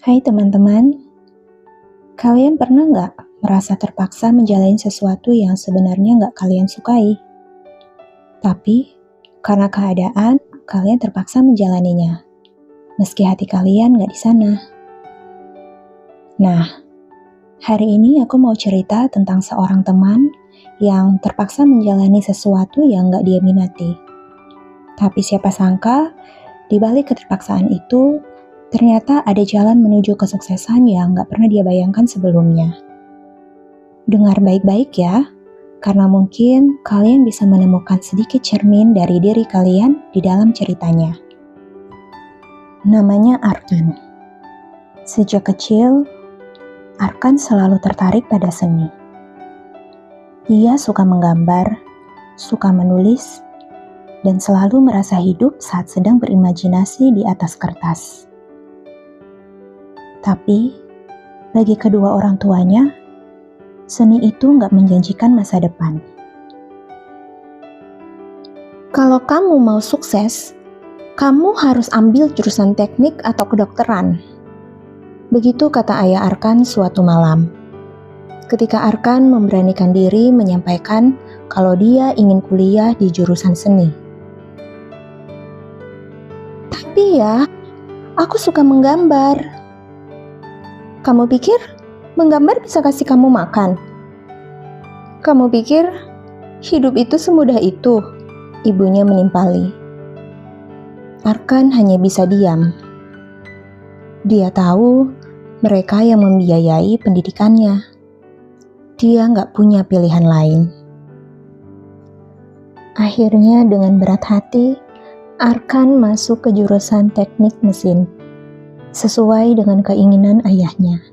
Hai teman-teman, kalian pernah nggak merasa terpaksa menjalani sesuatu yang sebenarnya nggak kalian sukai? Tapi, karena keadaan, kalian terpaksa menjalaninya, meski hati kalian nggak di sana. Nah, hari ini aku mau cerita tentang seorang teman yang terpaksa menjalani sesuatu yang nggak dia minati. Tapi siapa sangka, di balik keterpaksaan itu, ternyata ada jalan menuju kesuksesan yang nggak pernah dia bayangkan sebelumnya. Dengar baik-baik ya, karena mungkin kalian bisa menemukan sedikit cermin dari diri kalian di dalam ceritanya. Namanya Arkan. Sejak kecil, Arkan selalu tertarik pada seni. Dia suka menggambar, suka menulis, dan selalu merasa hidup saat sedang berimajinasi di atas kertas. Tapi, bagi kedua orang tuanya, seni itu nggak menjanjikan masa depan. Kalau kamu mau sukses, kamu harus ambil jurusan teknik atau kedokteran. Begitu kata ayah Arkan suatu malam. Ketika Arkan memberanikan diri menyampaikan kalau dia ingin kuliah di jurusan seni. Tapi ya, aku suka menggambar. Kamu pikir menggambar bisa kasih kamu makan? Kamu pikir hidup itu semudah itu? Ibunya menimpali. Arkan hanya bisa diam. Dia tahu mereka yang membiayai pendidikannya. Dia nggak punya pilihan lain. Akhirnya dengan berat hati, Arkan masuk ke jurusan teknik mesin, sesuai dengan keinginan ayahnya.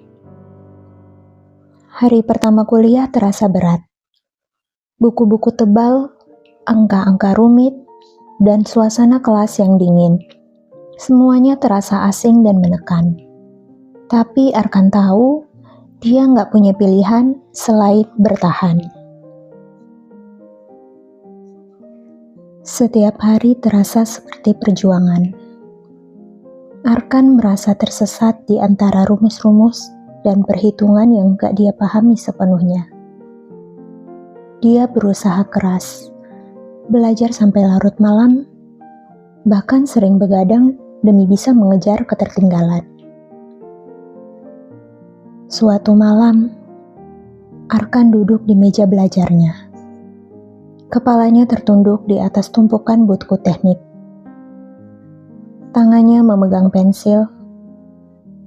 Hari pertama kuliah terasa berat. Buku-buku tebal, angka-angka rumit, dan suasana kelas yang dingin. Semuanya terasa asing dan menekan. Tapi Arkan tahu, dia nggak punya pilihan selain bertahan. Setiap hari terasa seperti perjuangan. Arkan merasa tersesat di antara rumus-rumus dan perhitungan yang gak dia pahami sepenuhnya. Dia berusaha keras, belajar sampai larut malam, bahkan sering begadang demi bisa mengejar ketertinggalan. Suatu malam, Arkan duduk di meja belajarnya. Kepalanya tertunduk di atas tumpukan buku teknik. Tangannya memegang pensil,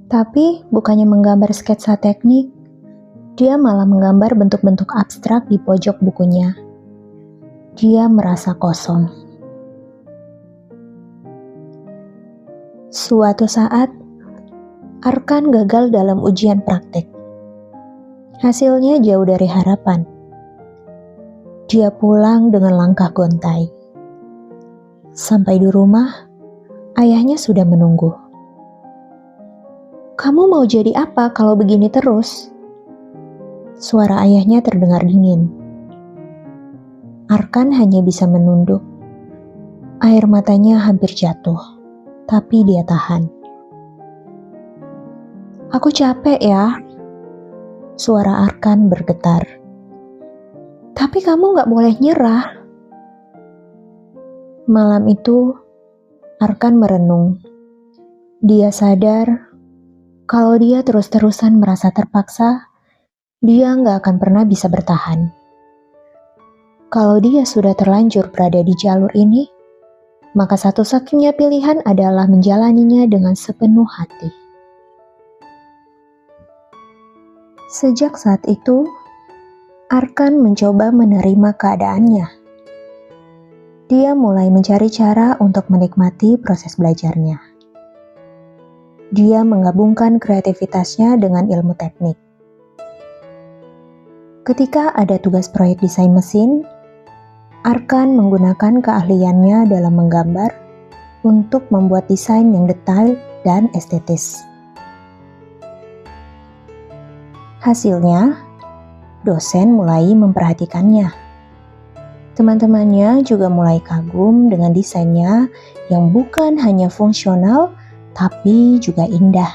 tapi bukannya menggambar sketsa teknik, dia malah menggambar bentuk-bentuk abstrak di pojok bukunya. Dia merasa kosong. Suatu saat, Arkan gagal dalam ujian praktek. Hasilnya jauh dari harapan. Dia pulang dengan langkah gontai. Sampai di rumah, ayahnya sudah menunggu. "Kamu mau jadi apa kalau begini terus?" Suara ayahnya terdengar dingin. Arkan hanya bisa menunduk. Air matanya hampir jatuh, tapi dia tahan. "Aku capek ya." Suara Arkan bergetar. "Tapi kamu gak boleh nyerah." Malam itu, Arkan merenung. Dia sadar kalau dia terus-terusan merasa terpaksa, dia gak akan pernah bisa bertahan. Kalau dia sudah terlanjur berada di jalur ini, maka satu-satunya pilihan adalah menjalaninya dengan sepenuh hati. Sejak saat itu, Arkan mencoba menerima keadaannya. Dia mulai mencari cara untuk menikmati proses belajarnya. Dia menggabungkan kreativitasnya dengan ilmu teknik. Ketika ada tugas proyek desain mesin, Arkan menggunakan keahliannya dalam menggambar untuk membuat desain yang detail dan estetis. Hasilnya, dosen mulai memperhatikannya. Teman-temannya juga mulai kagum dengan desainnya yang bukan hanya fungsional, tapi juga indah.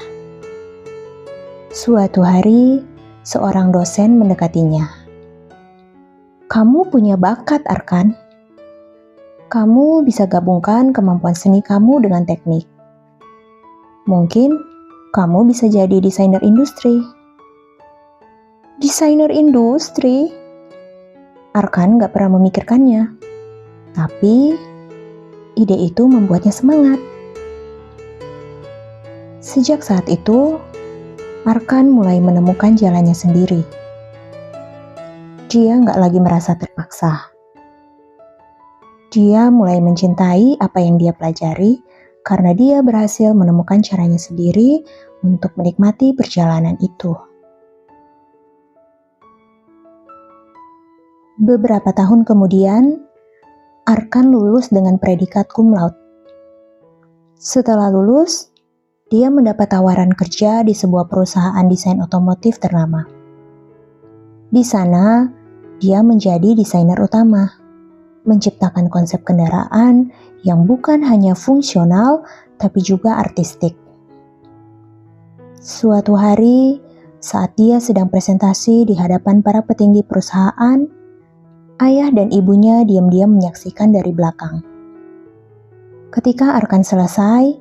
Suatu hari, seorang dosen mendekatinya. Kamu punya bakat, Arkan. Kamu bisa gabungkan kemampuan seni kamu dengan teknik. Mungkin kamu bisa jadi desainer industri. Desainer industri? Arkan gak pernah memikirkannya. Tapi, ide itu membuatnya semangat. Sejak saat itu, Arkan mulai menemukan jalannya sendiri. Dia gak lagi merasa terpaksa. Dia mulai mencintai apa yang dia pelajari karena dia berhasil menemukan caranya sendiri untuk menikmati perjalanan itu. Beberapa tahun kemudian, Arkan lulus dengan predikat cum laude. Setelah lulus, dia mendapat tawaran kerja di sebuah perusahaan desain otomotif ternama. Di sana, dia menjadi desainer utama, menciptakan konsep kendaraan yang bukan hanya fungsional, tapi juga artistik. Suatu hari, saat dia sedang presentasi di hadapan para petinggi perusahaan, ayah dan ibunya diam-diam menyaksikan dari belakang. Ketika Arkan selesai,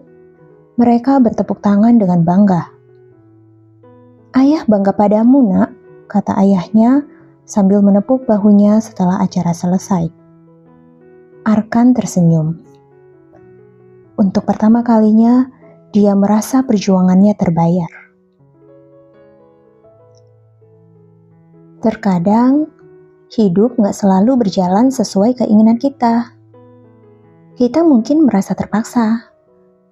mereka bertepuk tangan dengan bangga. "Ayah bangga padamu, Nak," kata ayahnya sambil menepuk bahunya setelah acara selesai. Arkan tersenyum. Untuk pertama kalinya, dia merasa perjuangannya terbayar. Terkadang, hidup gak selalu berjalan sesuai keinginan kita. Kita mungkin merasa terpaksa,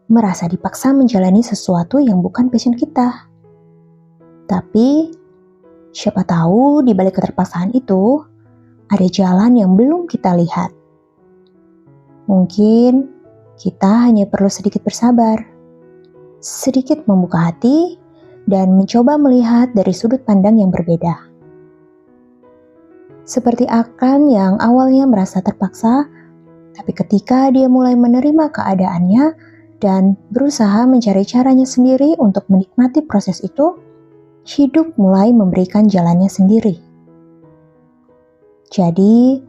merasa dipaksa menjalani sesuatu yang bukan passion kita. Tapi, siapa tahu di balik keterpaksaan itu, ada jalan yang belum kita lihat. Mungkin, kita hanya perlu sedikit bersabar, sedikit membuka hati, dan mencoba melihat dari sudut pandang yang berbeda. Seperti Arkan yang awalnya merasa terpaksa, tapi ketika dia mulai menerima keadaannya dan berusaha mencari caranya sendiri untuk menikmati proses itu, hidup mulai memberikan jalannya sendiri. Jadi,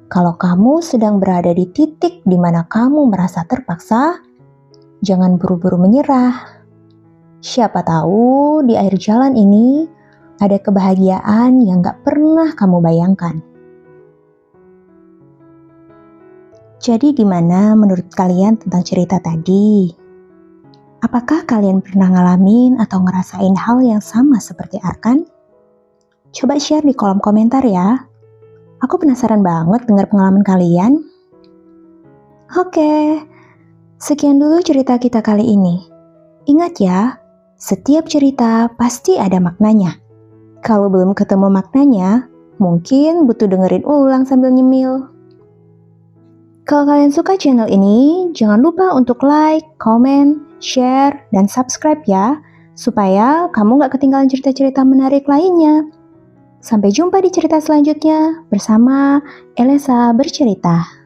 kalau kamu sedang berada di titik di mana kamu merasa terpaksa, jangan buru-buru menyerah. Siapa tahu di akhir jalan ini ada kebahagiaan yang gak pernah kamu bayangkan. Jadi gimana menurut kalian tentang cerita tadi? Apakah kalian pernah ngalamin atau ngerasain hal yang sama seperti Arkan? Coba share di kolom komentar ya. Aku penasaran banget dengar pengalaman kalian. Oke, sekian dulu cerita kita kali ini. Ingat ya, setiap cerita pasti ada maknanya. Kalau belum ketemu maknanya, mungkin butuh dengerin ulang sambil nyemil. Kalau kalian suka channel ini, jangan lupa untuk like, comment, share, dan subscribe ya, supaya kamu gak ketinggalan cerita-cerita menarik lainnya. Sampai jumpa di cerita selanjutnya bersama Elesa Bercerita.